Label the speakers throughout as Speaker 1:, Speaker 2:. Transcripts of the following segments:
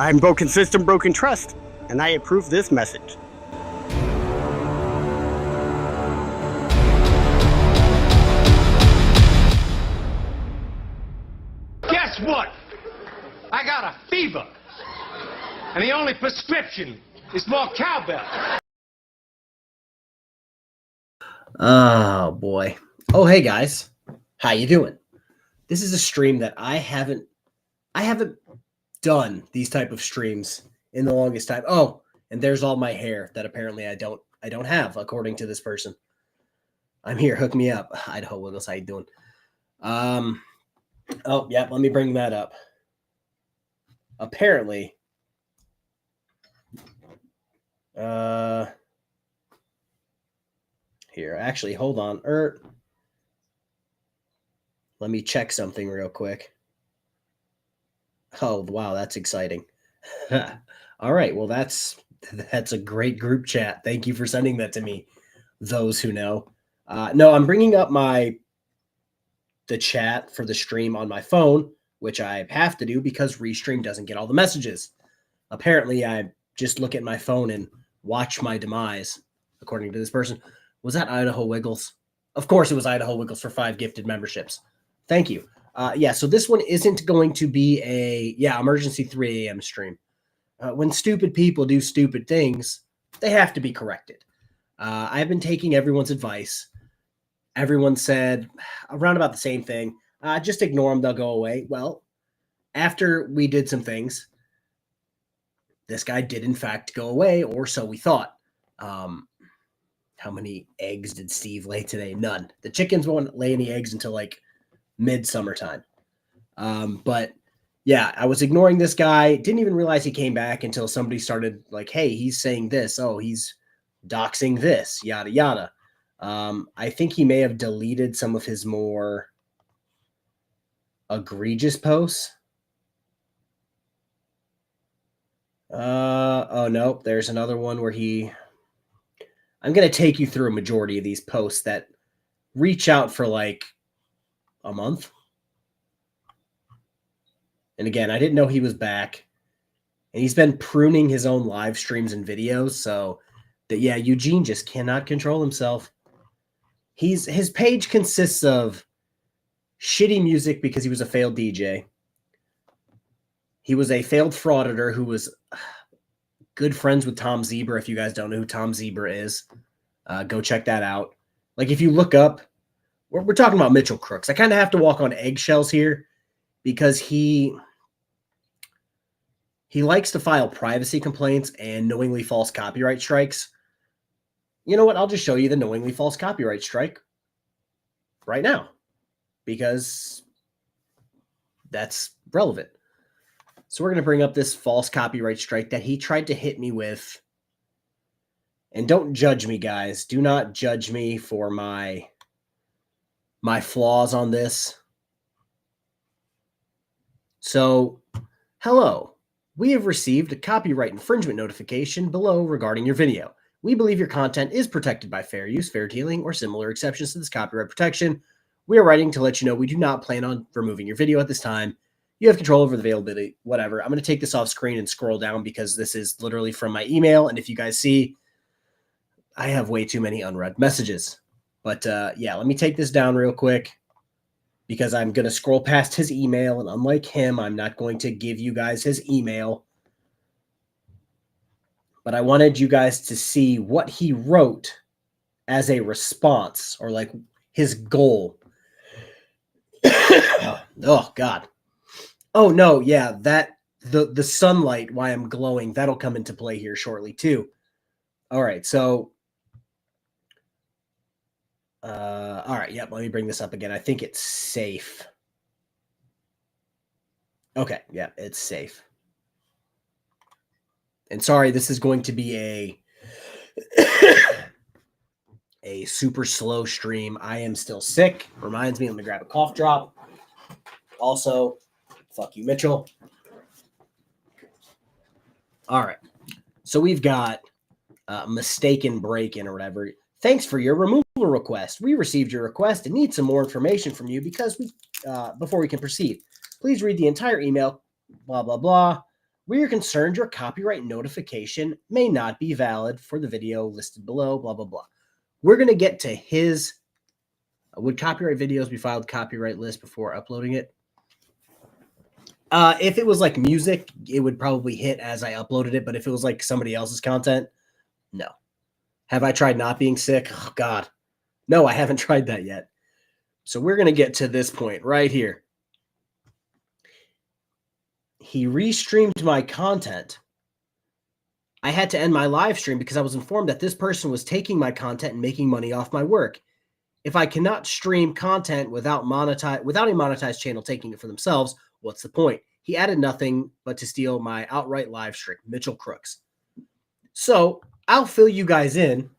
Speaker 1: I'm broken system, broken trust, and I approve this message.
Speaker 2: Guess what? I got a fever. And the only prescription is more cowbell.
Speaker 3: Oh, boy. Oh, hey, guys. How you doing? This is a stream that I haven't done these type of streams in the longest time. Oh, and there's all my hair that apparently I don't have, according to this person. I'm here. Hook me up. Idaho Wiggles, how you doing? Oh, yeah, let me bring that up. Apparently, here, actually, hold on. Let me check something real quick. Oh, wow, that's exciting. All right, well, that's a great group chat. Thank you for sending that to me, those who know. No, I'm bringing up the chat for the stream on my phone, which I have to do because Restream doesn't get all the messages. Apparently, I just look at my phone and watch my demise, according to this person. Was that Idaho Wiggles? Of course it was Idaho Wiggles for 5 gifted memberships. Thank you. Yeah, so this one isn't going to be a, emergency 3 a.m. stream. When stupid people do stupid things, they have to be corrected. I've been taking everyone's advice. Everyone said around about the same thing. Just ignore them, they'll go away. Well, after we did some things, this guy did in fact go away, or so we thought. How many eggs did Steve lay today? None. The chickens won't lay any eggs until like mid-summertime. But yeah, I was ignoring this guy. Didn't even realize he came back until somebody started like, hey, he's saying this. Oh, he's doxing this, yada, yada. I think he may have deleted some of his more egregious posts. Oh, no, there's another one where I'm going to take you through a majority of these posts that reach out for like a month. And again, I didn't know he was back. And he's been pruning his own live streams and videos. So that, yeah, Eugene just cannot control himself. His page consists of shitty music because he was a failed DJ. He was a failed frauditor who was good friends with Tom Zebra. If you guys don't know who Tom Zebra is, go check that out. Like if you look up, we're talking about Mitchell Crooks. I kind of have to walk on eggshells here because he likes to file privacy complaints and knowingly false copyright strikes. You know what? I'll just show you the knowingly false copyright strike right now because that's relevant. So we're going to bring up this false copyright strike that he tried to hit me with. And don't judge me, guys. Do not judge me for my flaws on this. So, hello. We have received a copyright infringement notification below regarding your video. We believe your content is protected by fair use, fair dealing, or similar exceptions to this copyright protection. We are writing to let you know we do not plan on removing your video at this time. You have control over the availability, whatever. I'm going to take this off screen and scroll down because this is literally from my email. And if you guys see, I have way too many unread messages. But yeah, let me take this down real quick because I'm going to scroll past his email. And unlike him, I'm not going to give you guys his email. But I wanted you guys to see what he wrote as a response or like his goal. Oh, God. Oh, no, yeah, that the sunlight, why I'm glowing, that'll come into play here shortly, too. All right, so, all right, yep, let me bring this up again. I think it's safe. Okay, yeah, it's safe. And sorry, this is going to be a super slow stream. I am still sick. Reminds me, let me grab a cough drop. Also, fuck you, Mitchell. All right. So we've got mistaken break-in or whatever. Thanks for your removal request. We received your request and need some more information from you because before we can proceed. Please read the entire email, blah, blah, blah. We are concerned your copyright notification may not be valid for the video listed below, blah, blah, blah. We're going to get to his, would copyright videos be filed copyright list before uploading it? If it was like music, it would probably hit as I uploaded it. But if it was like somebody else's content, no. Have I tried not being sick? Oh, God. No, I haven't tried that yet. So we're going to get to this point right here. He restreamed my content. I had to end my live stream because I was informed that this person was taking my content and making money off my work. If I cannot stream content without a monetized channel taking it for themselves, what's the point? He added nothing but to steal my outright live stream, Mitchell Crooks. So I'll fill you guys in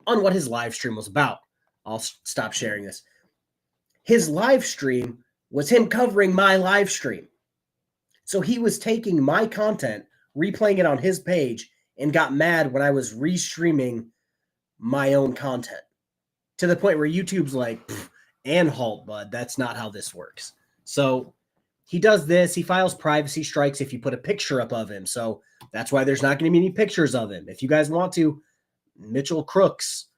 Speaker 3: on what his live stream was about. I'll stop sharing this. His live stream was him covering my live stream. So he was taking my content, replaying it on his page, and got mad when I was restreaming my own content. To the point where YouTube's like, and halt, bud. That's not how this works. So he does this. He files privacy strikes if you put a picture up of him. So that's why there's not going to be any pictures of him. If you guys want to, Mitchell Crooks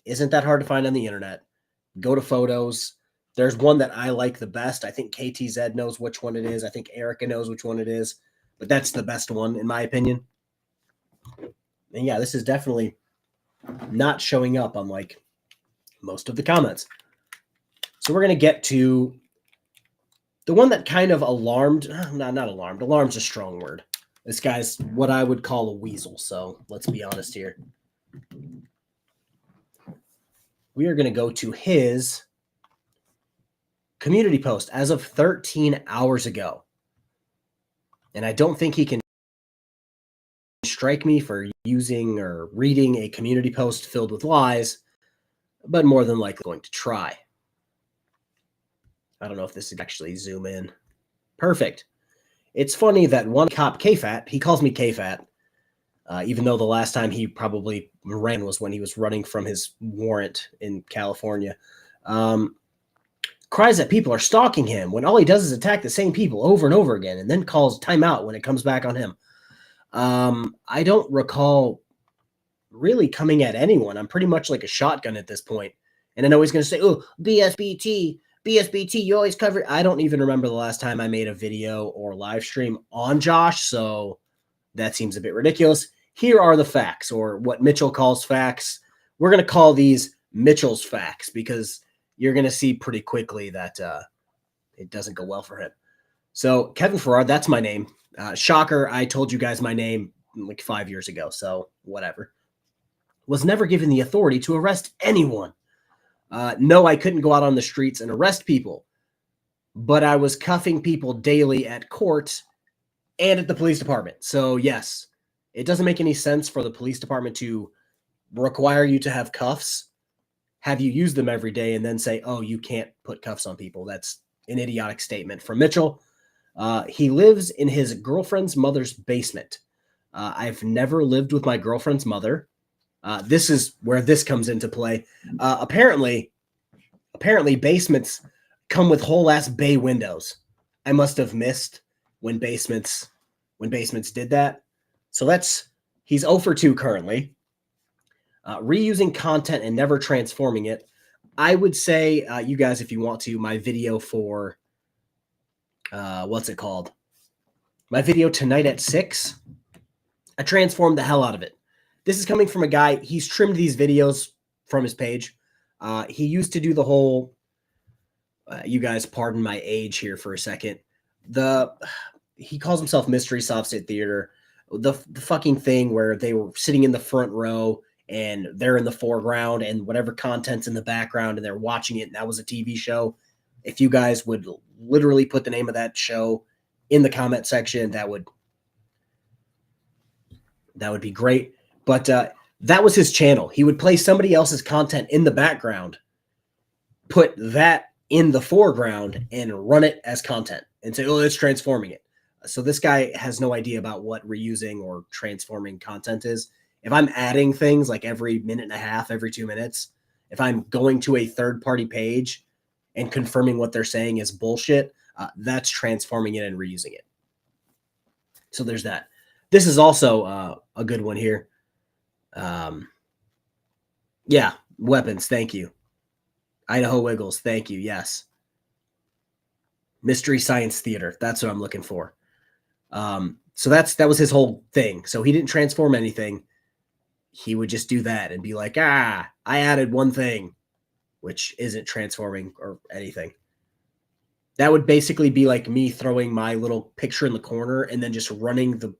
Speaker 3: isn't that hard to find on the internet. Go to photos. There's one that I like the best. I think KTZ knows which one it is. I think Erica knows which one it is. But that's the best one, in my opinion. And yeah, this is definitely not showing up on like most of the comments. So we're going to get to the one that kind of alarmed. Not alarmed. Alarm's a strong word. This guy's what I would call a weasel. So let's be honest here. We are going to go to his community post as of 13 hours ago. And I don't think he can strike me for using or reading a community post filled with lies, but more than likely going to try. I don't know if this would actually zoom in. Perfect. It's funny that one cop, KFAT, he calls me KFAT, even though the last time he probably ran was when he was running from his warrant in California. Cries that people are stalking him when all he does is attack the same people over and over again and then calls timeout when it comes back on him. I don't recall really coming at anyone. I'm pretty much like a shotgun at this point. And I know he's going to say, oh, BSBT, you always cover. I don't even remember the last time I made a video or live stream on Josh, so that seems a bit ridiculous. Here are the facts, or what Mitchell calls facts. We're going to call these Mitchell's facts because you're going to see pretty quickly that it doesn't go well for him. So Kevin Farrar, that's my name. Shocker, I told you guys my name like 5 years ago, so whatever. Was never given the authority to arrest anyone. No, I couldn't go out on the streets and arrest people, but I was cuffing people daily at court and at the police department. So yes, it doesn't make any sense for the police department to require you to have cuffs, have you use them every day, and then say, oh, you can't put cuffs on people. That's an idiotic statement from Mitchell. He lives in his girlfriend's mother's basement. I've never lived with my girlfriend's mother. This is where this comes into play. Apparently basements come with whole ass bay windows. I must have missed when basements did that. So he's 0 for 2 currently. Reusing content and never transforming it. I would say, you guys, if you want to, my video for, what's it called? My video tonight at 6, I transformed the hell out of it. This is coming from a guy, he's trimmed these videos from his page. He used to do the whole, you guys pardon my age here for a second. He calls himself Mystery Soft State Theater. The fucking thing where they were sitting in the front row and they're in the foreground and whatever content's in the background and they're watching it. And that was a TV show. If you guys would literally put the name of that show in the comment section, that would be great. But that was his channel. He would play somebody else's content in the background, put that in the foreground and run it as content and say, oh, it's transforming it. So this guy has no idea about what reusing or transforming content is. If I'm adding things like every minute and a half, every 2 minutes, if I'm going to a third-party page and confirming what they're saying is bullshit, that's transforming it and reusing it. So there's that. This is also a good one here. Yeah, weapons. Thank you. Idaho Wiggles. Thank you. Yes. Mystery Science Theater. That's what I'm looking for. So that was his whole thing. So he didn't transform anything. He would just do that and be like, I added one thing, which isn't transforming or anything. That would basically be like me throwing my little picture in the corner and then just running the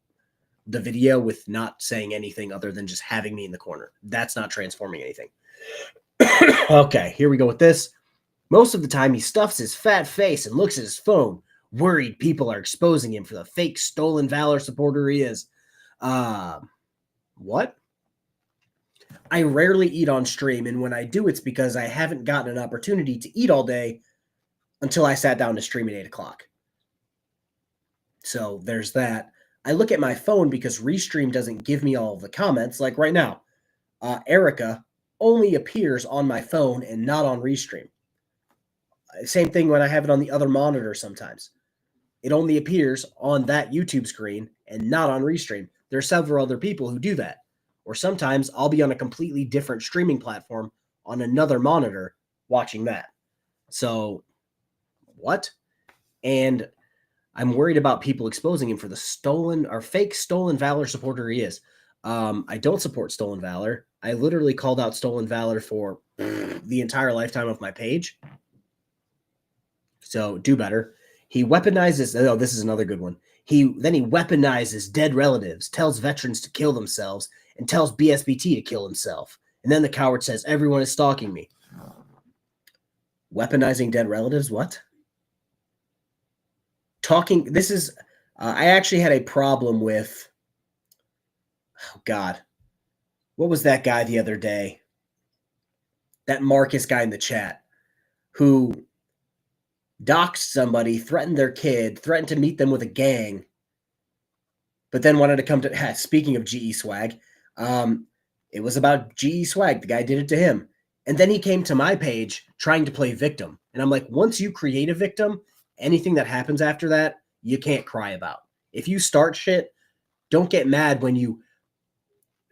Speaker 3: video with not saying anything other than just having me in the corner. That's not transforming anything. Okay, here we go with this. Most of the time, he stuffs his fat face and looks at his phone, worried people are exposing him for the fake stolen valor supporter he is. What? I rarely eat on stream, and when I do, it's because I haven't gotten an opportunity to eat all day until I sat down to stream at 8 o'clock. So there's that. I look at my phone because Restream doesn't give me all of the comments. Like right now, Erica only appears on my phone and not on Restream. Same thing when I have it on the other monitor sometimes. It only appears on that YouTube screen and not on Restream. There are several other people who do that. Or sometimes I'll be on a completely different streaming platform on another monitor watching that. So, what? And I'm worried about people exposing him for the stolen or fake stolen valor supporter he is. I don't support stolen valor. I literally called out stolen valor for the entire lifetime of my page. So do better. He weaponizes. Oh, this is another good one. He weaponizes dead relatives, tells veterans to kill themselves, and tells BSBT to kill himself. And then the coward says, everyone is stalking me. Weaponizing dead relatives? What? Talking. This is. I actually had a problem with. Oh, God. What was that guy the other day? That Marcus guy in the chat who doxed somebody, threatened their kid, threatened to meet them with a gang, but then wanted to come to. Speaking of GE swag, it was about GE swag. The guy did it to him. And then he came to my page trying to play victim. And I'm like, once you create a victim, anything that happens after that, you can't cry about. If you start shit, don't get mad when you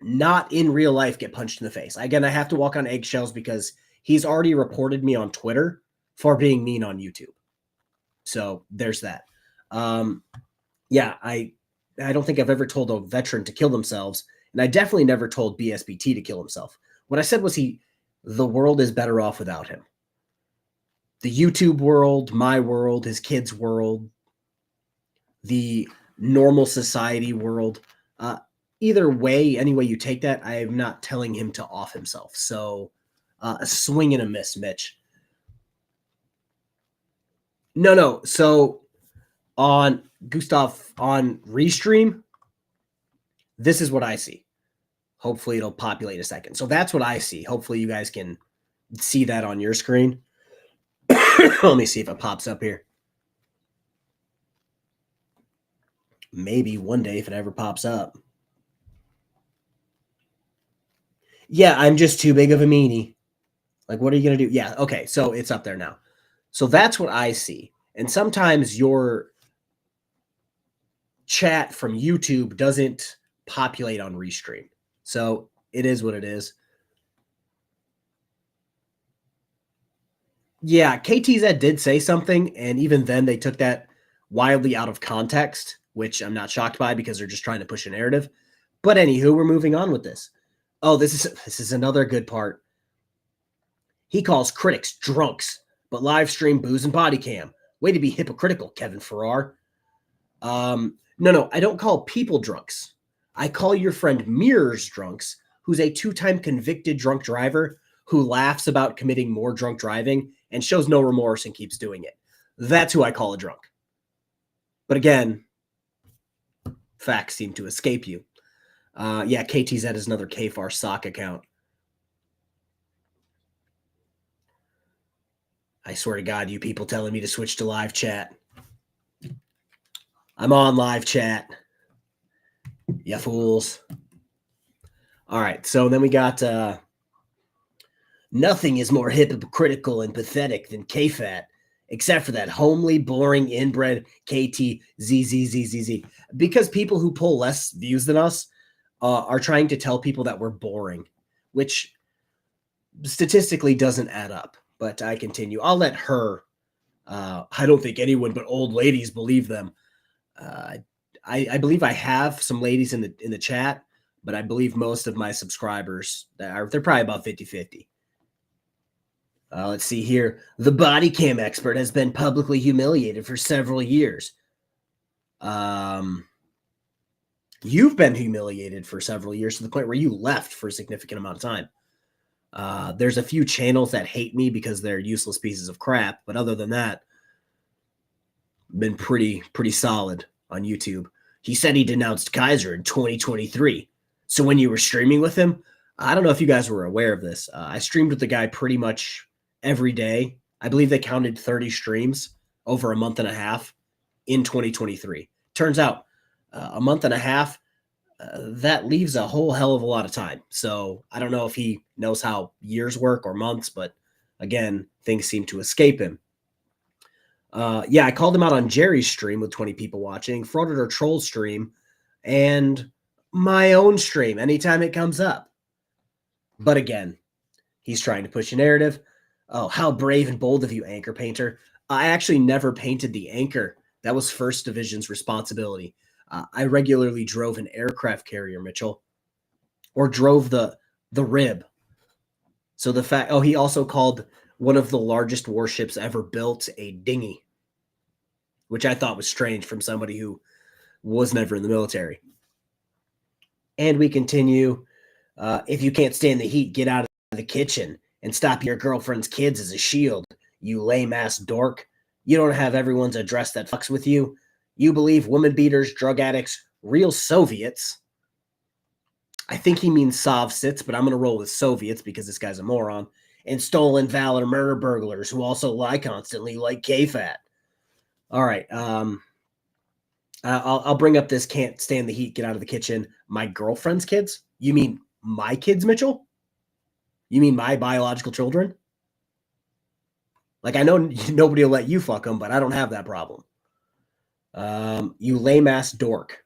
Speaker 3: not in real life get punched in the face. Again, I have to walk on eggshells because he's already reported me on Twitter for being mean on YouTube. So there's that. Yeah, I don't think I've ever told a veteran to kill themselves, and I definitely never told BSBT to kill himself. What I said was the world is better off without him. The YouTube world, my world, his kids' world, the normal society world. Either way, any way you take that, I am not telling him to off himself. So a swing and a miss, Mitch. No. So on Gustav, on Restream, this is what I see. Hopefully it'll populate a second. So that's what I see. Hopefully you guys can see that on your screen. Let me see if it pops up here. Maybe one day if it ever pops up. Yeah, I'm just too big of a meanie. Like, what are you going to do? Yeah, okay, so it's up there now. So that's what I see. And sometimes your chat from YouTube doesn't populate on Restream. So it is what it is. Yeah, KTZ did say something, and even then they took that wildly out of context, which I'm not shocked by because they're just trying to push a narrative. But anywho, we're moving on with this. Oh, this is another good part. He calls critics drunks, but live stream booze and body cam. Way to be hypocritical, Kevin Farrar. No, I don't call people drunks. I call your friend Mirrors drunks, who's a 2-time convicted drunk driver who laughs about committing more drunk driving and shows no remorse and keeps doing it. That's who I call a drunk. But again, facts seem to escape you. Yeah, KTZ is another KFAR sock account. I swear to God, you people telling me to switch to live chat. I'm on live chat. Ya fools. All right, so then we got nothing is more hypocritical and pathetic than KFAT. except for that homely, boring, inbred KTZZZZZ. Because people who pull less views than us are trying to tell people that we're boring, which statistically doesn't add up. But I continue. I'll let her. I don't think anyone but old ladies believe them. I believe I have some ladies in the chat, but I believe most of my subscribers they're probably about 50-50. Let's see here. The body cam expert has been publicly humiliated for several years. You've been humiliated for several years to the point where you left for a significant amount of time. There's a few channels that hate me because they're useless pieces of crap, but other than that, been pretty solid on YouTube. He said he denounced Kaiser in 2023. So when you were streaming with him, I don't know if you guys were aware of this. I streamed with the guy pretty much every day. I believe they counted 30 streams over a month and a half in 2023. Turns out a month and a half, that leaves a whole hell of a lot of time. So I don't know if he knows how years work or months, but again, things seem to escape him. Yeah, I called him out on Jerry's stream with 20 people watching, Frauded or Troll stream, and my own stream anytime it comes up. But again, he's trying to push a narrative. Oh, how brave and bold of you, Anchor Painter. I actually never painted the anchor. That was First Division's responsibility. I regularly drove an aircraft carrier, Mitchell, or drove the rib. So the fact, he also called one of the largest warships ever built a dinghy, which I thought was strange from somebody who was never in the military. And we continue. If you can't stand the heat, get out of the kitchen and stop your girlfriend's kids as a shield, you lame-ass dork. You don't have everyone's address that fucks with you. You believe woman beaters, drug addicts, real Soviets. I think he means Sovsits, but I'm going to roll with Soviets because this guy's a moron. And stolen valor murder burglars who also lie constantly like K-Fat. All right. I'll bring up this can't stand the heat, get out of the kitchen. My girlfriend's kids? You mean my kids, Mitchell? You mean my biological children? Like, I know nobody will let you fuck them, but I don't have that problem. You lame-ass dork.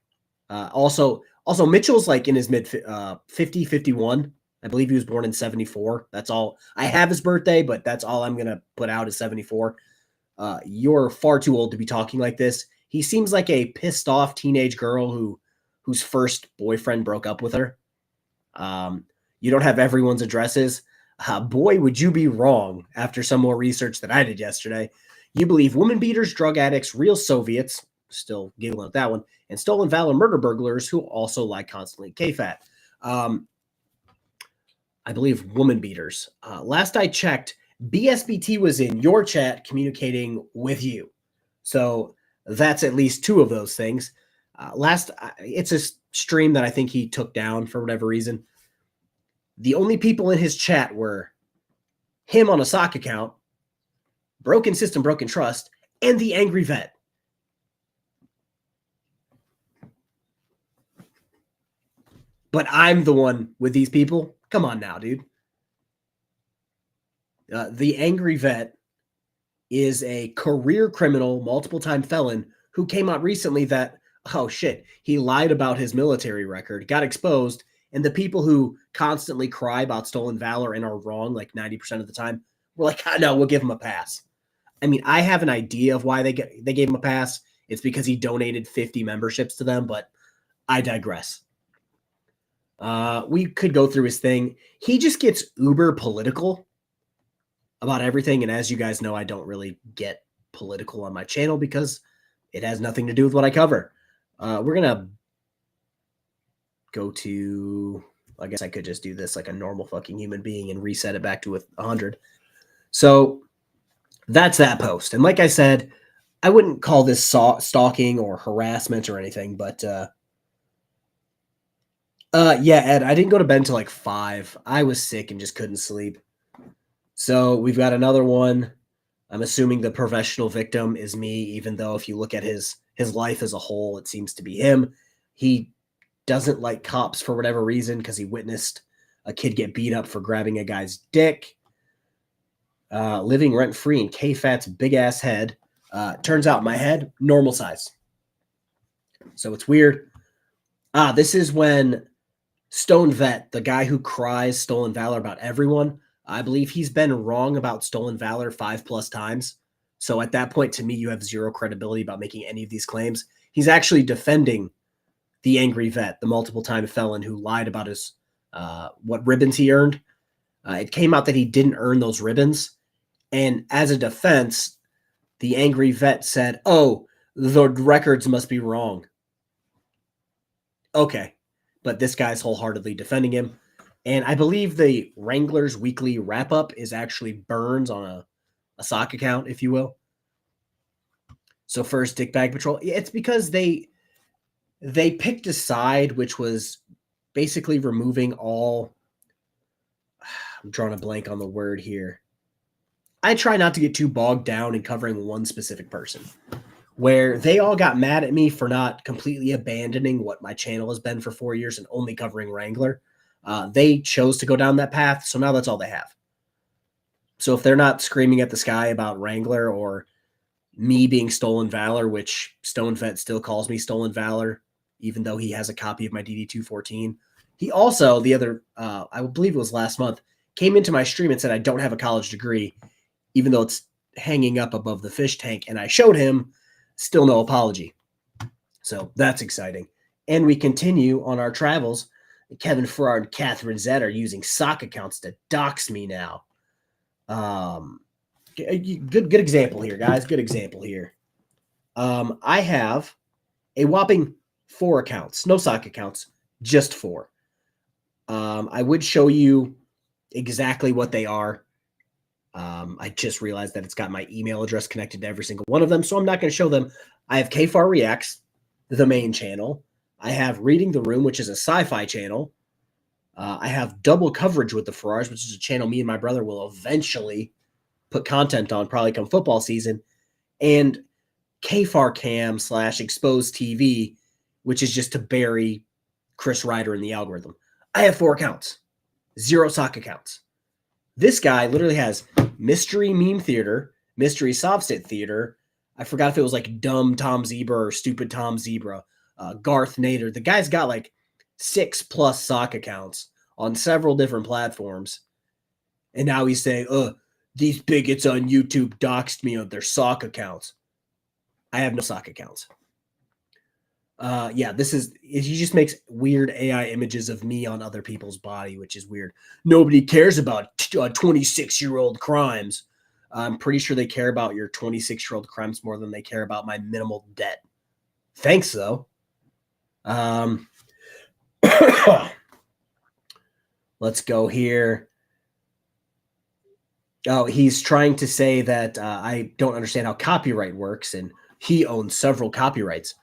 Speaker 3: Also, Mitchell's like in his mid 50, 51. I believe he was born in 74. That's all. I have his birthday, but that's all I'm going to put out is 74. You're far too old to be talking like this. He seems like a pissed off teenage girl whose first boyfriend broke up with her. You don't have everyone's addresses. Boy, would you be wrong after some more research that I did yesterday. You believe woman beaters, drug addicts, real Soviets, still giggling at that one, and stolen valor murder burglars who also lie constantly. K-Fat. I believe woman beaters. Last I checked, BSBT was in your chat communicating with you. So that's at least two of those things. It's a stream that I think he took down for whatever reason. The only people in his chat were him on a sock account, Broken System, Broken Trust, and the Angry Vet. But I'm the one with these people. Come on now, dude. The Angry Vet is a career criminal, multiple-time felon who came out recently that, oh shit, he lied about his military record, got exposed, and the people who constantly cry about stolen valor and are wrong like 90% of the time, we're like, oh, no, we'll give him a pass. I mean, I have an idea of why they gave him a pass. It's because he donated 50 memberships to them, but I digress. We could go through his thing. He just gets uber political about everything. And as you guys know, I don't really get political on my channel because it has nothing to do with what I cover. We're going to go to, I guess I could just do this like a normal fucking human being and reset it back to 100. So that's that post. And like I said, I wouldn't call this stalking or harassment or anything, but yeah, Ed, I didn't go to bed until like 5. I was sick and just couldn't sleep. So we've got another one. I'm assuming the professional victim is me, even though if you look at his life as a whole, it seems to be him. He doesn't like cops for whatever reason because he witnessed a kid get beat up for grabbing a guy's dick. living rent-free in K-Fat's big-ass head. Turns out my head, normal size. So it's weird. This is when Stone Vet, the guy who cries stolen valor about everyone, I believe he's been wrong about stolen valor 5+ times. So at that point, to me, you have zero credibility about making any of these claims. He's actually defending the angry vet, the multiple-time felon who lied about his what ribbons he earned. It came out that he didn't earn those ribbons. And as a defense, the angry vet said, oh, the records must be wrong. Okay. But this guy's wholeheartedly defending him. And I believe the Wranglers weekly wrap-up is actually Burns on a sock account, if you will. So first, Dickbag Patrol. It's because they picked a side, which was basically removing all... I'm drawing a blank on the word here. I try not to get too bogged down in covering one specific person, where they all got mad at me for not completely abandoning what my channel has been for 4 years and only covering Wrangler. They chose to go down that path, so now that's all they have. So if they're not screaming at the sky about Wrangler or me being Stolen Valor, which Stone Vet still calls me Stolen Valor, even though he has a copy of my DD214. He also, the other, I believe it was last month, came into my stream and said I don't have a college degree, even though it's hanging up above the fish tank, and I showed him, still no apology. So that's exciting. And we continue on our travels. Kevin Farrar and Catherine Zed are using sock accounts to dox me now. Good example here, guys. Good example here. I have a whopping 4 accounts. No sock accounts, just 4. I would show you exactly what they are. I just realized that it's got my email address connected to every single one of them, so I'm not going to show them. I have KFAR Reacts, the main channel. I have Reading the Room, which is a sci-fi channel. I have Double Coverage with the Farrars, which is a channel me and my brother will eventually put content on, probably come football season. And KFAR Cam / Exposed TV, which is just to bury Chris Ryder in the algorithm. I have 4 accounts, 0 sock accounts. This guy literally has Mystery Meme Theater, Mystery Soft State Theater. I forgot if it was like Dumb Tom Zebra or Stupid Tom Zebra. Garth Nader. The guy's got like 6+ sock accounts on several different platforms. And now he's saying, these bigots on YouTube doxed me on their sock accounts. I have no sock accounts. He just makes weird AI images of me on other people's body, which is weird. Nobody cares about 26-year-old crimes. I'm pretty sure they care about your 26-year-old crimes more than they care about my minimal debt. Thanks, though. Let's go here. Oh, he's trying to say that I don't understand how copyright works, and he owns several copyrights.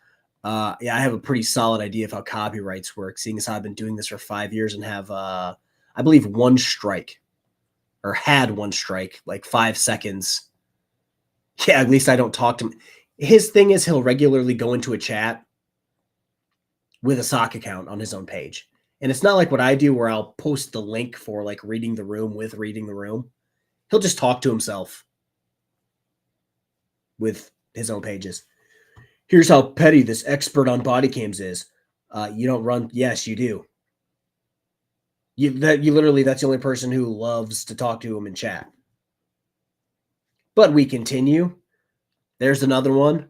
Speaker 3: I have a pretty solid idea of how copyrights work, seeing as how I've been doing this for 5 years and have, I believe, 1 strike, or had 1 strike, like 5 seconds. Yeah, at least I don't talk to him. His thing is he'll regularly go into a chat with a sock account on his own page. And it's not like what I do where I'll post the link for like Reading the Room with Reading the Room. He'll just talk to himself with his own pages. Here's how petty this expert on body cams is. You don't run. Yes, you do. That's the only person who loves to talk to him in chat. But we continue. There's another one.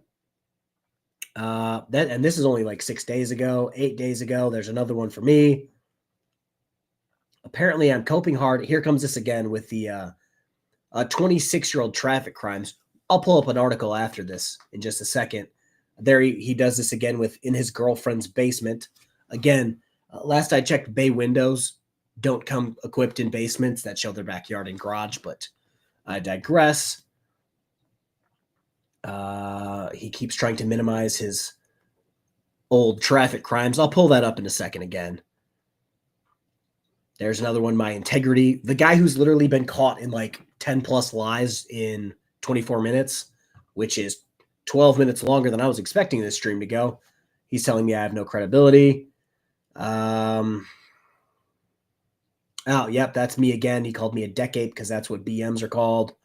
Speaker 3: And this is only like 6 days ago, 8 days ago. There's another one for me. Apparently, I'm coping hard. Here comes this again with the 26-year-old traffic crimes. I'll pull up an article after this in just a second. There he does this again with in his girlfriend's basement. Again, last I checked, bay windows don't come equipped in basements that show their backyard and garage, but I digress. He keeps trying to minimize his old traffic crimes. I'll pull that up in a second again. There's another one, my integrity. The guy who's literally been caught in like 10+ lies in 24 minutes, which is 12 minutes longer than I was expecting this stream to go. He's telling me I have no credibility. Oh, yep, that's me again. He called me a deck ape because that's what BMs are called.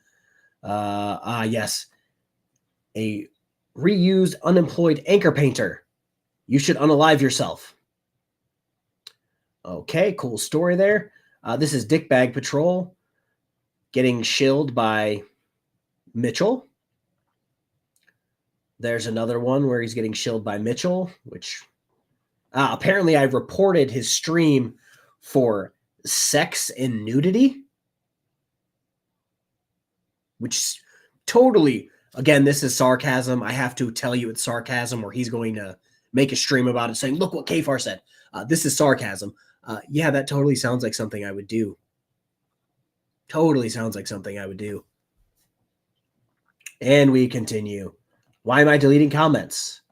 Speaker 3: Yes. A reused unemployed anchor painter. You should unalive yourself. Okay, cool story there. This is Dickbag Patrol getting shilled by Mitchell. There's another one where he's getting shilled by Mitchell, which apparently I reported his stream for sex and nudity, which totally, again, this is sarcasm. I have to tell you it's sarcasm, or he's going to make a stream about it saying, look what Kfar said. This is sarcasm. Yeah, that totally sounds like something I would do. Totally sounds like something I would do. And we continue. Why am I deleting comments?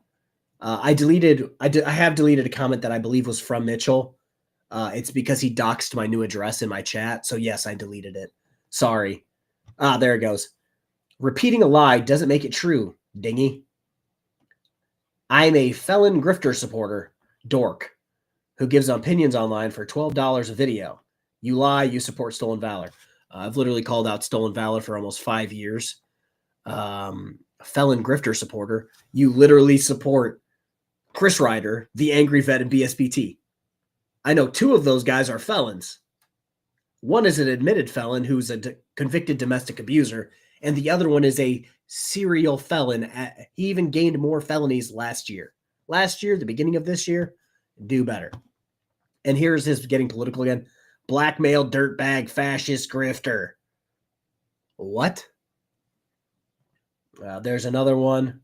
Speaker 3: I have deleted a comment that I believe was from Mitchell. It's because he doxed my new address in my chat. So yes, I deleted it. Sorry. There it goes. Repeating a lie doesn't make it true, dingy. I'm a felon grifter supporter, dork, who gives opinions online for $12 a video. You lie, you support stolen valor. I've literally called out stolen valor for almost 5 years. Felon grifter supporter. You literally support Chris Ryder, the angry vet, and BSPT. I know 2 of those guys are felons. One is an admitted felon who's a convicted domestic abuser, and the other one is a serial felon. He even gained more felonies last year. Last year, the beginning of this year, do better. And here's his getting political again. Blackmail, dirtbag, fascist, grifter. What? There's another one.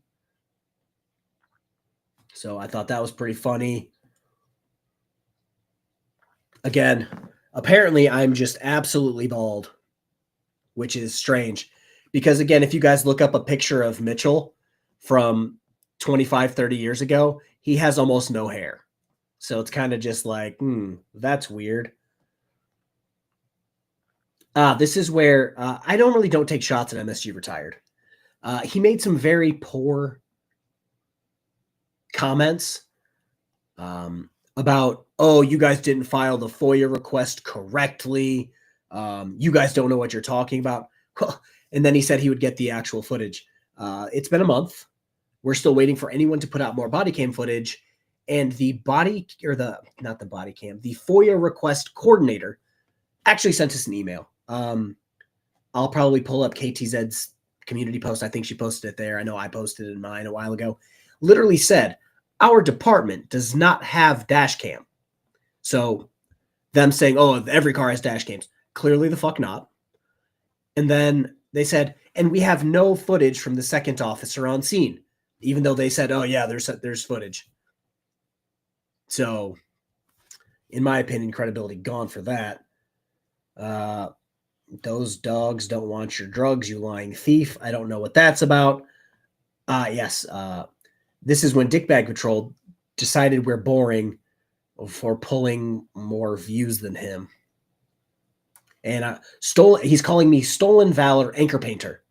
Speaker 3: So I thought that was pretty funny. Again, apparently I'm just absolutely bald, which is strange. Because again, if you guys look up a picture of Mitchell from 25, 30 years ago, he has almost no hair. So it's kind of just like, that's weird. This is where I don't take shots at MSG retired. He made some very poor comments about, oh, you guys didn't file the FOIA request correctly. You guys don't know what you're talking about. And then he said he would get the actual footage. It's been a month. We're still waiting for anyone to put out more body cam footage. And the FOIA request coordinator actually sent us an email. I'll probably pull up KTZ's community post. I think she posted it there. I know I posted it in mine a while ago. Literally said, our department does not have dash cam. So them saying, oh, every car has dash cams. Clearly the fuck not. And then they said, and we have no footage from the second officer on scene, even though they said, oh yeah, there's footage. So in my opinion, credibility gone for that. Those dogs don't want your drugs, you lying thief. I don't know what that's about. Yes. This is when Dickbag Patrol decided we're boring for pulling more views than him. And he's calling me Stolen Valor Anchor Painter.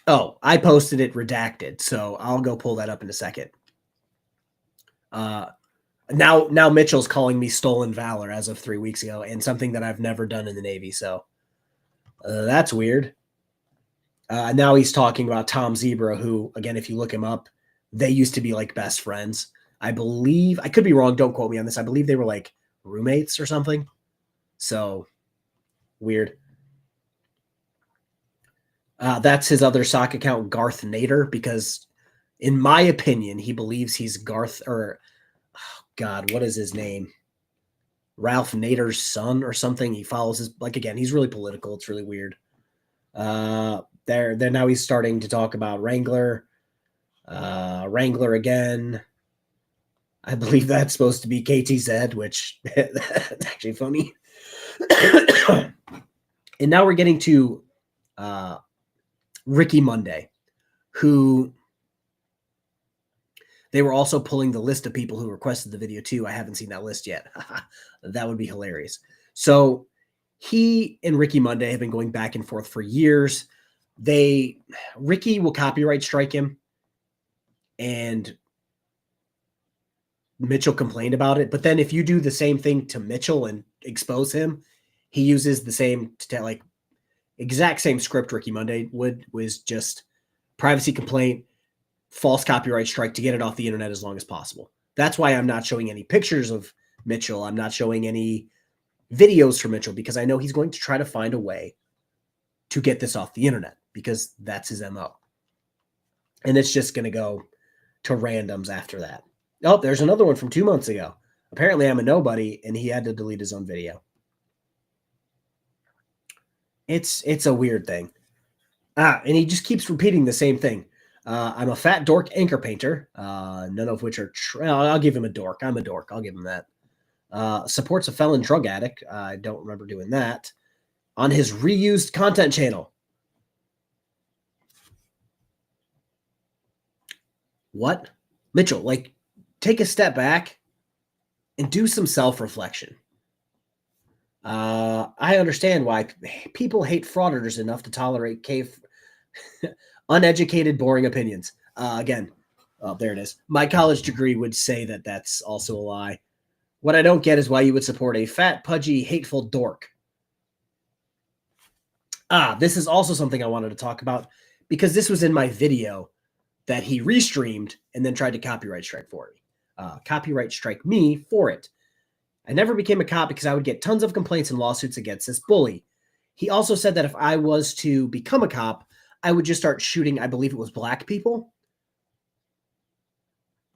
Speaker 3: Oh, I posted it redacted, so I'll go pull that up in a second. Now Mitchell's calling me Stolen Valor as of 3 weeks ago, and something that I've never done in the Navy, so that's weird. Now he's talking about Tom Zebra, who, again, if you look him up, they used to be like best friends. I believe, I could be wrong, don't quote me on this, I believe they were like roommates or something. So, weird. That's his other sock account, Garth Nader, because in my opinion, he believes he's Garth, or God, what is his name? Ralph Nader's son or something. He follows his, like, again, he's really political. It's really weird. There now he's starting to talk about Wrangler. Wrangler again. I believe that's supposed to be KTZ, which that's actually funny. And now we're getting to Ricky Monday, who they were also pulling the list of people who requested the video too. I haven't seen that list yet. That would be hilarious. So he and Ricky Monday have been going back and forth for years. Ricky will copyright strike him, and Mitchell complained about it. But then if you do the same thing to Mitchell and expose him, he uses the same, like, Exact same script Ricky Monday was just privacy complaint, false copyright strike to get it off the internet as long as possible. That's why I'm not showing any pictures of Mitchell. I'm not showing any videos for Mitchell because I know he's going to try to find a way to get this off the internet because that's his MO. And it's just going to go to randoms after that. Oh, there's another one from 2 months ago. Apparently I'm a nobody and he had to delete his own video. It's a weird thing. And he just keeps repeating the same thing. I'm a fat dork anchor painter, none of which are I'll give him a dork. I'm a dork. I'll give him that. Supports a felon drug addict. I don't remember doing that. On his reused content channel. What? Mitchell, like, take a step back and do some self-reflection. I understand why people hate frauditors enough to tolerate uneducated, boring opinions. Again, oh, there it is. My college degree would say that that's also a lie. What I don't get is why you would support a fat, pudgy, hateful dork. This is also something I wanted to talk about because this was in my video that he restreamed and then tried to copyright strike for me. Copyright strike me for it. I never became a cop because I would get tons of complaints and lawsuits against this bully. He also said that if I was to become a cop, I would just start shooting, I believe it was black people.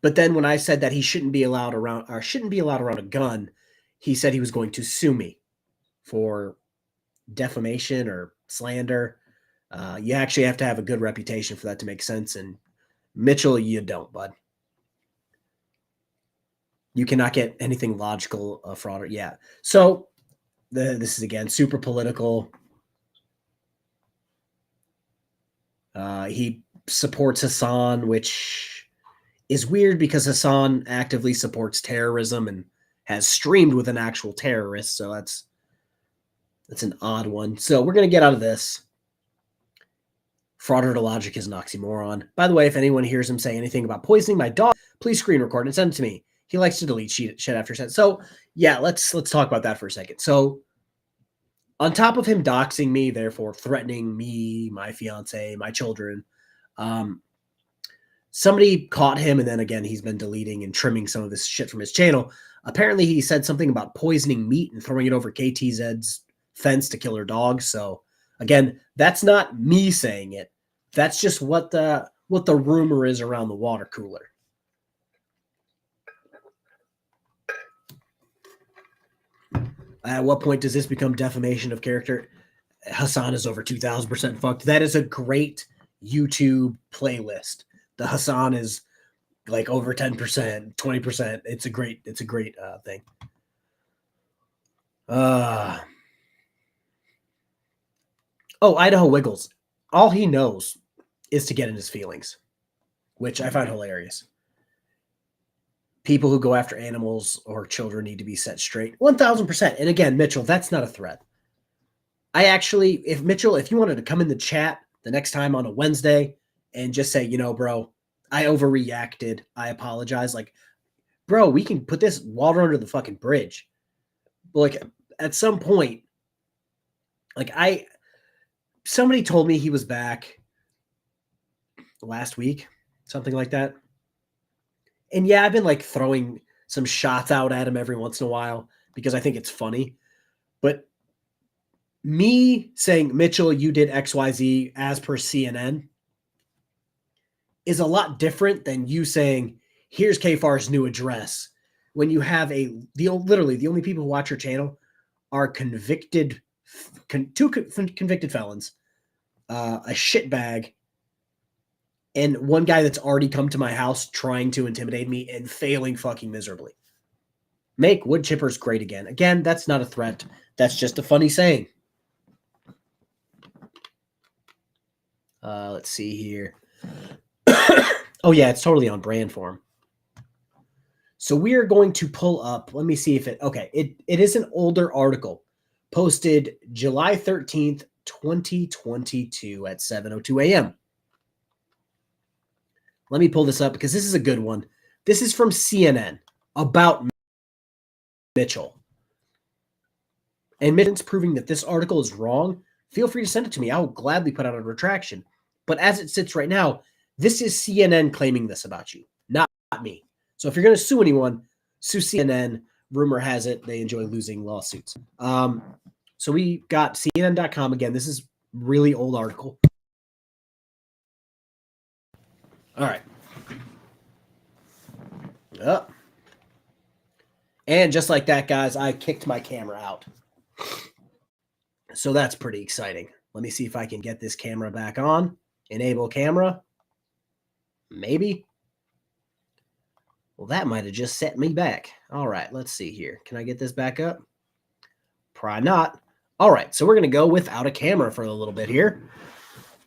Speaker 3: But then when I said that he shouldn't be allowed around a gun, he said he was going to sue me for defamation or slander. You actually have to have a good reputation for that to make sense. And Mitchell, you don't, bud. You cannot get anything logical fraud. Yeah. So this is, again, super political. He supports Hassan, which is weird because Hassan actively supports terrorism and has streamed with an actual terrorist. So that's an odd one. So we're going to get out of this. Frauditer logic is an oxymoron. By the way, if anyone hears him say anything about poisoning my dog, please screen record and send it to me. He likes to delete shit after set. So yeah, let's talk about that for a second. So on top of him doxing me, therefore threatening me, my fiance, my children, somebody caught him, and then again, he's been deleting and trimming some of this shit from his channel. Apparently he said something about poisoning meat and throwing it over KTZ's fence to kill her dog. So again, that's not me saying it. That's just what the rumor is around the water cooler. At what point does this become defamation of character? Hassan is over 2,000% fucked. That is a great YouTube playlist. The Hassan is like over 10%, 20%. It's a great thing. Idaho Wiggles. All he knows is to get in his feelings, which I find hilarious. People who go after animals or children need to be set straight. 1,000%. And again, Mitchell, that's not a threat. If you wanted to come in the chat the next time on a Wednesday and just say, bro, I overreacted. I apologize. Like, bro, we can put this water under the fucking bridge. Like, at some point, somebody told me he was back last week, something like that. And yeah, I've been like throwing some shots out at him every once in a while because I think it's funny. But me saying, Mitchell, you did XYZ as per CNN is a lot different than you saying, here's KFAR's new address. When you have literally the only people who watch your channel are two convicted felons, a shitbag, and one guy that's already come to my house trying to intimidate me and failing fucking miserably. Make wood chippers great again. Again, that's not a threat. That's just a funny saying. Let's see here. Oh, yeah, it's totally on brand for him. So we are going to pull up. Let me see if it is an older article posted July 13th, 2022 at 7:02 a.m. Let me pull this up because this is a good one. This is from CNN about Mitchell. And Mitchell's proving that this article is wrong feel free to send it to me. I'll gladly put out a retraction. But as it sits right now, this is CNN claiming this about you, not me. So if you're going to sue anyone, sue CNN. Rumor has it they enjoy losing lawsuits. So we got CNN.com again. This is really old article. All right. And just like that, guys, I kicked my camera out. So that's pretty exciting. Let me see if I can get this camera back on. Enable camera. Maybe. Well, that might have just set me back. All right, let's see here. Can I get this back up? Probably not. All right, so we're going to go without a camera for a little bit here,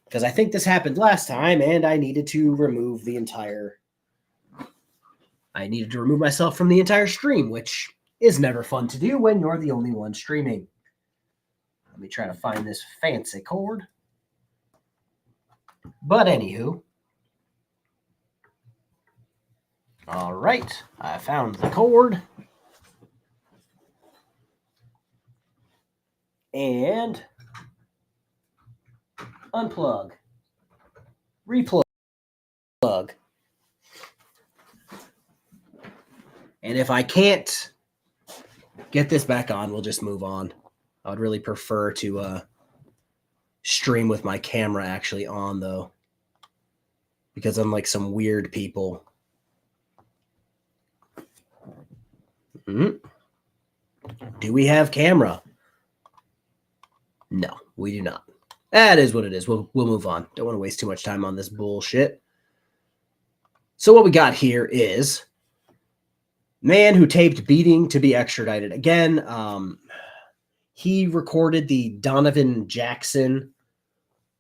Speaker 3: because I think this happened last time, and I needed to remove myself from the entire stream, which is never fun to do when you're the only one streaming. Let me try to find this fancy cord. But anywho. All right, I found the cord. And unplug. Replug. And if I can't get this back on, we'll just move on. I would really prefer to stream with my camera actually on, though, because unlike some weird people. Do we have camera? No, we do not. That is what it is. We'll move on. Don't want to waste too much time on this bullshit. So what we got here is man who taped beating to be extradited. Again, he recorded the Donovan Jackson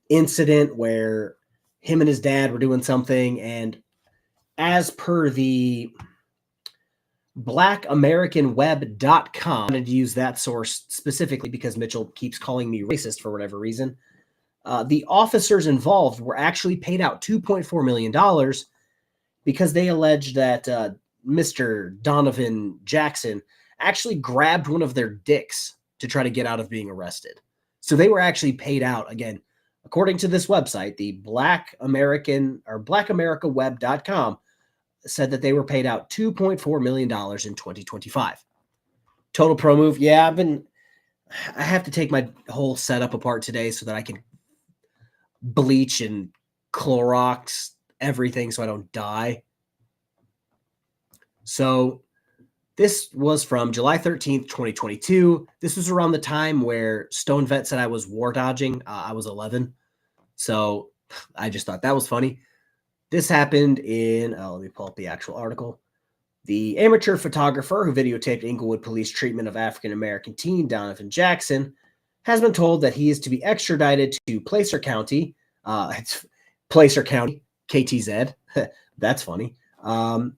Speaker 3: incident where him and his dad were doing something, and as per the blackAmericanWeb.com, I wanted to use that source specifically because Mitchell keeps calling me racist for whatever reason. The officers involved were actually paid out $2.4 million because they alleged that Mr. Donovan Jackson actually grabbed one of their dicks to try to get out of being arrested. So they were actually paid out, again, according to this website, the blackAmericaweb.com, said that they were paid out $2.4 million in 2025. Total pro move. Yeah, I have to take my whole setup apart today so that I can bleach and Clorox everything so I don't die. So this was from July 13th, 2022. This was around the time where Stone Vet said I was war dodging. I was 11. So I just thought that was funny. This happened in, let me pull up the actual article. The amateur photographer who videotaped Inglewood police treatment of African-American teen Donovan Jackson has been told that he is to be extradited to Placer County. It's Placer County, KTZ. That's funny. In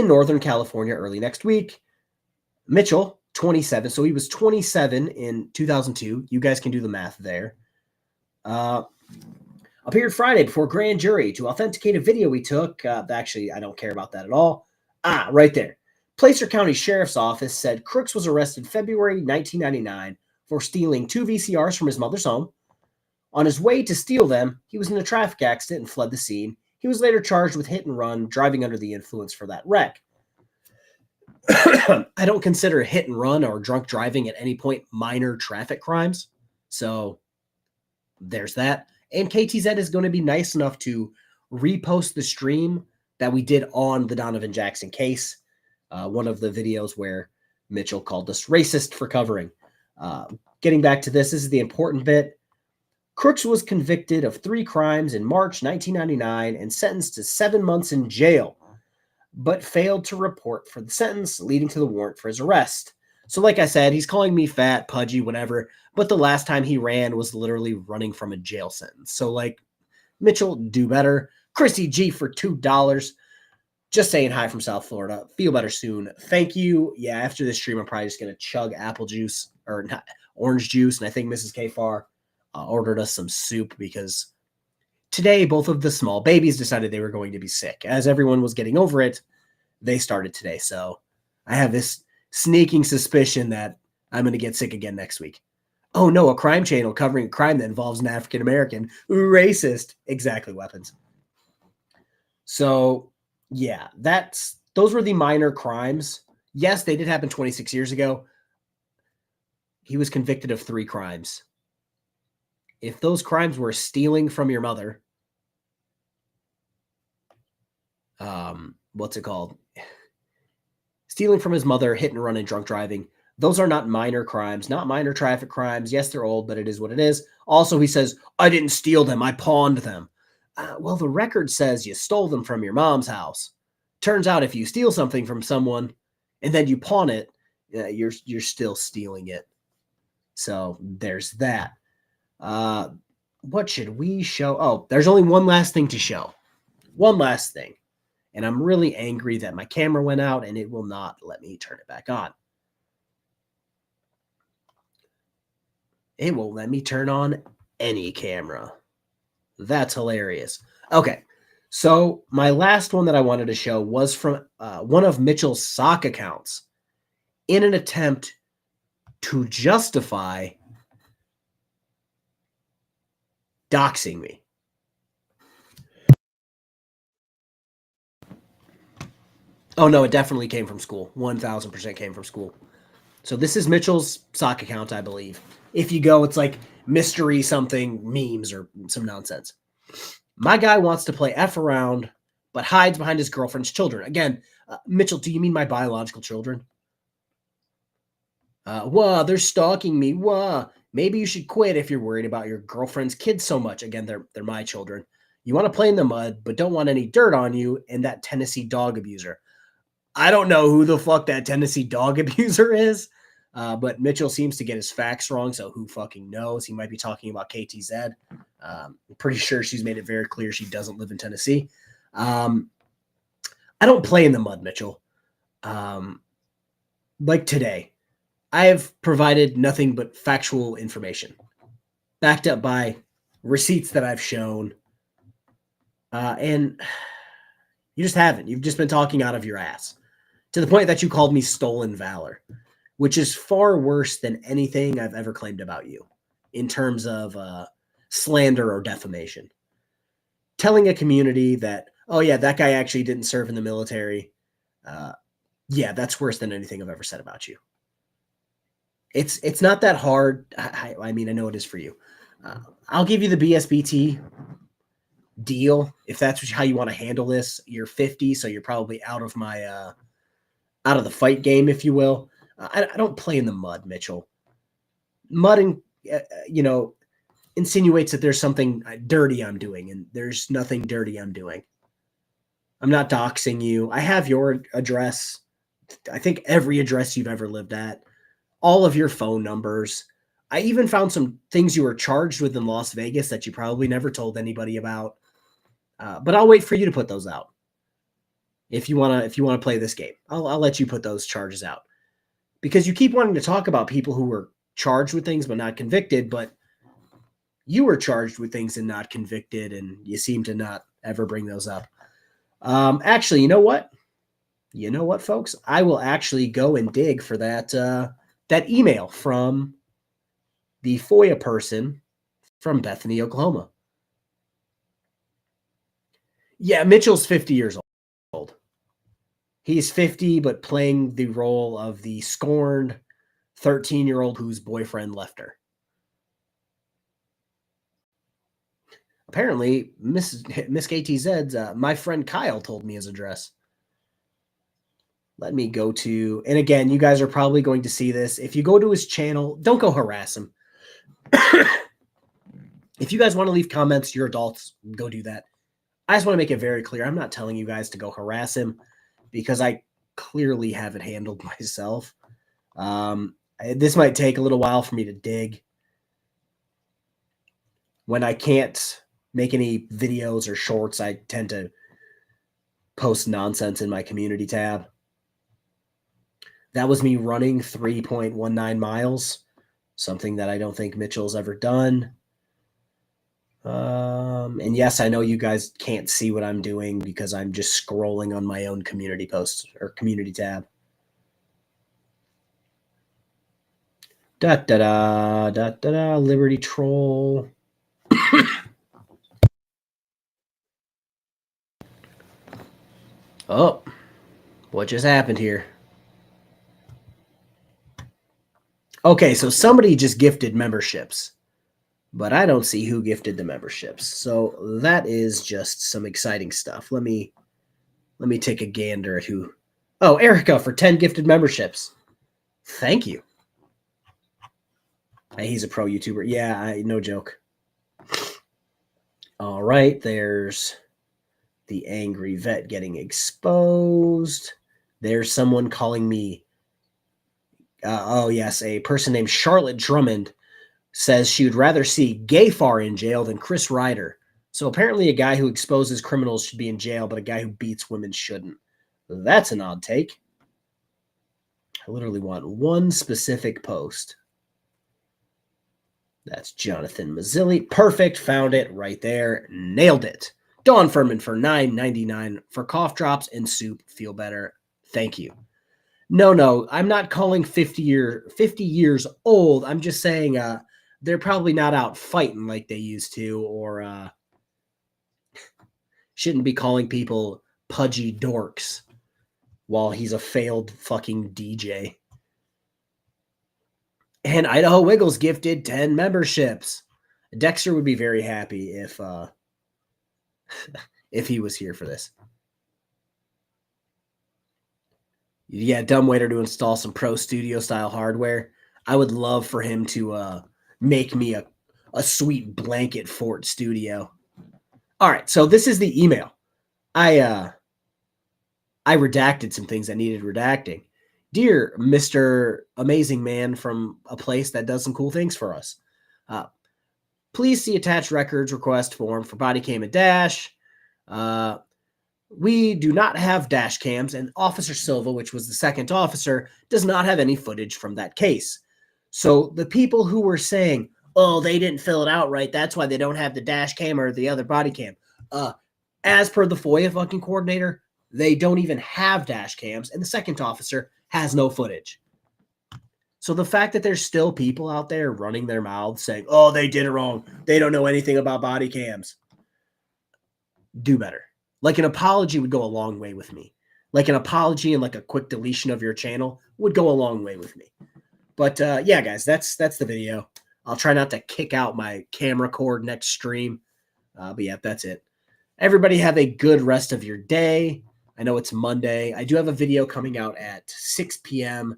Speaker 3: Northern California early next week. Mitchell, 27. So he was 27 in 2002. You guys can do the math there. Appeared Friday before grand jury to authenticate a video he took. Actually, I don't care about that at all. Right there. Placer County Sheriff's Office said Crooks was arrested February 1999 for stealing 2 VCRs from his mother's home. On his way to steal them, he was in a traffic accident and fled the scene. He was later charged with hit and run, driving under the influence for that wreck. I don't consider hit and run or drunk driving at any point minor traffic crimes. So there's that. And KTZ is going to be nice enough to repost the stream that we did on the Donovan Jackson case. One of the videos where Mitchell called us racist for covering. Getting back to this is the important bit. Crooks was convicted of 3 crimes in March 1999 and sentenced to 7 months in jail, but failed to report for the sentence, leading to the warrant for his arrest. So like I said, he's calling me fat, pudgy, whatever, but the last time he ran was literally running from a jail sentence. So like, Mitchell, do better. Chrissy G for $2. Just saying hi from South Florida. Feel better soon. Thank you. Yeah, after this stream, I'm probably just going to chug apple juice, or not, orange juice, and I think Mrs. K-Far ordered us some soup because today both of the small babies decided they were going to be sick. As everyone was getting over it, they started today. So I have this sneaking suspicion that I'm going to get sick again next week. Oh no, a crime channel covering a crime that involves an African American. Racist. Exactly, weapons. So yeah, those were the minor crimes. Yes, they did happen 26 years ago. He was convicted of 3 crimes. If those crimes were stealing from your mother, what's it called? Stealing from his mother, hit and run, and drunk driving. Those are not minor crimes, not minor traffic crimes. Yes, they're old, but it is what it is. Also, he says, I didn't steal them. I pawned them. Well, the record says you stole them from your mom's house. Turns out if you steal something from someone and then you pawn it, you're still stealing it. So there's that. What should we show? Oh, there's only one last thing to show. One last thing. And I'm really angry that my camera went out and it will not let me turn it back on. It won't let me turn on any camera. That's hilarious. Okay, so my last one that I wanted to show was from one of Mitchell's sock accounts in an attempt to justify doxing me. Oh, no, it definitely came from school. 1,000% came from school. So this is Mitchell's sock account, I believe. If you go, it's like mystery something memes or some nonsense. My guy wants to play F around, but hides behind his girlfriend's children. Again, Mitchell, do you mean my biological children? Whoa, they're stalking me. Whoa. Maybe you should quit if you're worried about your girlfriend's kids so much. Again, they're my children. You want to play in the mud, but don't want any dirt on you and that Tennessee dog abuser. I don't know who the fuck that Tennessee dog abuser is, but Mitchell seems to get his facts wrong, so who fucking knows? He might be talking about KTZ. I'm pretty sure she's made it very clear she doesn't live in Tennessee. I don't play in the mud, Mitchell. Like today, I have provided nothing but factual information, backed up by receipts that I've shown, and you just haven't. You've just been talking out of your ass to the point that you called me stolen valor, which is far worse than anything I've ever claimed about you in terms of slander or defamation. Telling a community that, oh yeah, that guy actually didn't serve in the military. Yeah, that's worse than anything I've ever said about you. It's not that hard. I mean, I know it is for you. I'll give you the BSBT deal if that's how you want to handle this. You're 50, so you're probably out of my out of the fight game, if you will. I don't play in the mud, Mitchell. Mud, insinuates that there's something dirty I'm doing, and there's nothing dirty I'm doing. I'm not doxing you. I have your address. I think every address you've ever lived at, all of your phone numbers. I even found some things you were charged with in Las Vegas that you probably never told anybody about. But I'll wait for you to put those out. If you want to play this game, I'll let you put those charges out, because you keep wanting to talk about people who were charged with things but not convicted, but you were charged with things and not convicted, and you seem to not ever bring those up. Actually, you know what? You know what, folks? I will actually go and dig for that email from the FOIA person from Bethany, Oklahoma. Yeah, Mitchell's 50 years old. He's 50, but playing the role of the scorned 13-year-old whose boyfriend left her. Apparently, Miss KTZ's, my friend Kyle told me his address. Let me go to, and again, you guys are probably going to see this. If you go to his channel, don't go harass him. If you guys want to leave comments, you're adults, go do that. I just want to make it very clear. I'm not telling you guys to go harass him, because I clearly have it handled myself. This might take a little while for me to dig. When I can't make any videos or shorts, I tend to post nonsense in my community tab. That was me running 3.19 miles, something that I don't think Mitchell's ever done. And yes, I know you guys can't see what I'm doing because I'm just scrolling on my own community posts or community tab. Liberty Troll. Oh, what just happened here? Okay, so somebody just gifted memberships, but I don't see who gifted the memberships. So that is just some exciting stuff. Let me take a gander at who. Oh, Erica for 10 gifted memberships. Thank you. Hey, he's a pro YouTuber. Yeah, no joke. All right, there's the angry vet getting exposed. There's someone calling me. Oh, yes, a person named Charlotte Drummond says she would rather see Gayfar in jail than Chris Ryder. So apparently a guy who exposes criminals should be in jail, but a guy who beats women shouldn't. That's an odd take. I literally want one specific post. That's Jonathan Mazzilli. Perfect. Found it right there. Nailed it. Dawn Furman for $9.99 for cough drops and soup. Feel better. Thank you. No, I'm not calling 50 years old. I'm just saying they're probably not out fighting like they used to, or shouldn't be calling people pudgy dorks while he's a failed fucking DJ. And Idaho Wiggles gifted 10 memberships. Dexter would be very happy if if he was here for this. Yeah, dumbwaiter to install some pro studio style hardware. I would love for him to make me a sweet blanket fort studio. All right, so this is the email. I redacted some things that needed redacting. Dear Mr. Amazing Man from a place that does some cool things for us. Please see attached records request form for body cam and dash. We do not have dash cams, and Officer Silva, which was the second officer, does not have any footage from that case. So the people who were saying, oh, they didn't fill it out right, that's why they don't have the dash cam or the other body cam. As per the FOIA fucking coordinator, they don't even have dash cams, and the second officer has no footage. So the fact that there's still people out there running their mouths saying, oh, they did it wrong, they don't know anything about body cams, do better. Like an apology would go a long way with me. Like an apology and like a quick deletion of your channel would go a long way with me. But yeah, guys, that's the video. I'll try not to kick out my camera cord next stream. But yeah, that's it. Everybody have a good rest of your day. I know it's Monday. I do have a video coming out at 6 p.m.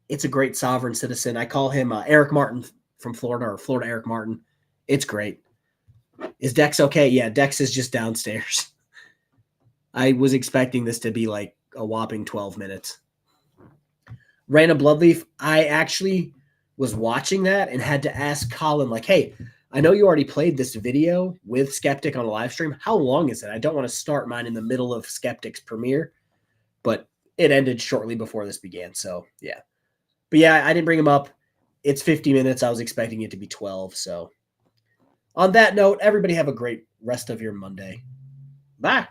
Speaker 3: It's a great sovereign citizen. I call him Eric Martin from Florida, or Florida Eric Martin. It's great. Is Dex okay? Yeah, Dex is just downstairs. I was expecting this to be like a whopping 12 minutes. Random Bloodleaf, I actually was watching that and had to ask Colin, like, hey, I know you already played this video with Skeptic on a live stream. How long is it? I don't want to start mine in the middle of Skeptic's premiere, but it ended shortly before this began. So, yeah. But yeah, I didn't bring him up. It's 50 minutes. I was expecting it to be 12. So, on that note, everybody have a great rest of your Monday. Bye.